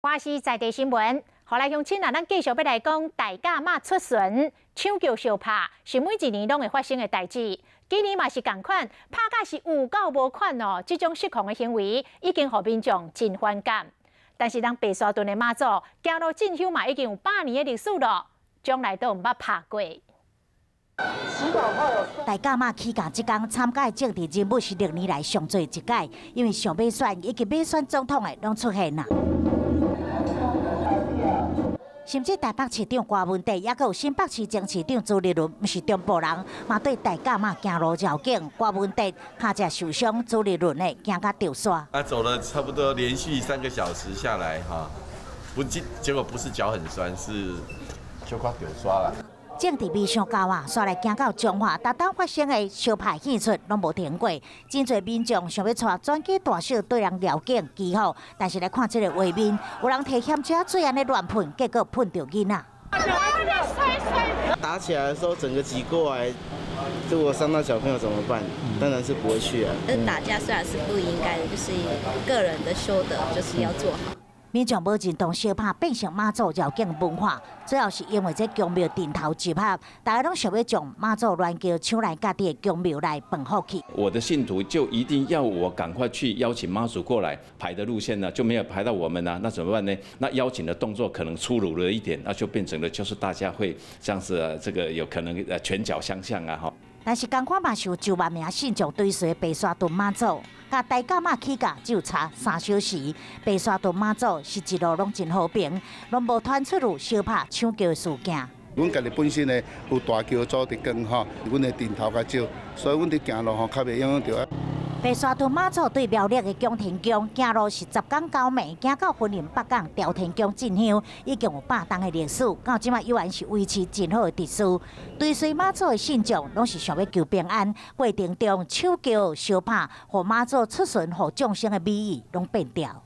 华视在地新闻，后来乡亲啊，咱继续要来讲大甲妈出巡、抢救相拍，是每一年拢会发生的代志。今年嘛是同款，拍甲是有够无款哦。这种失控的行为已经互民众真反感。但是咱白沙屯的妈祖行路进香嘛，已经有100年的历史了，从来都毋捌拍过。 大甲妈起驾即天参加的政治人物是6年来上侪一届，因为上要选以及要选总统的拢出现啦。甚至台北市长郭文德，也有新北市前市长朱立伦，不是中部人，嘛对大甲妈行路绕境。郭文德脚只受伤，朱立伦呢行到掉沙。走了差不多连续3个小时下来哈，结果不是脚很酸，是就快掉沙了。 政治迷上高啊，煞来行到彰化，逐当发生的相拍演出拢无停过。真侪民众想要带专机大小对人撩警祈福，但是来看这个画面，有人摕险车水安尼乱喷，结果喷到囡仔。打起来的时候，整个挤过来，如果伤到小朋友怎么办？当然是不会去啊。打架虽然是不应该的，就是个人的修德，就是要做好。 民众无认同相拍变成妈祖绕境文化，主要是因为这宫庙顶头集合，大家拢想要将妈祖乱叫抢来家己的宫庙来放福气。我的信徒就一定要我赶快去邀请妈祖过来排的路线呢，就没有排到我们呢，那怎么办呢？那邀请的动作可能粗鲁了一点，那就变成了就是大家会像是这个有可能拳脚相向啊哈。 但是同款嘛是有9万名信众追随白沙屯妈祖，甲大甲妈起驾只有差3小时。白沙屯妈祖是一路拢真和平，拢无传出有相拍抢救的事件。阮家己本身呢有大桥做伫光吼，阮的顶头较少，所以阮伫行路吼较袂影响到。 白沙屯妈祖对苗栗的宫田宫行路是10天9暝，行到云林北港朝天宫进香，已经有100年的历史。到即马依然是维持真好的秩序。追随妈祖的信众拢是想要求平安，过程中抢救相拍，互妈祖出巡，互众生的美意拢变掉。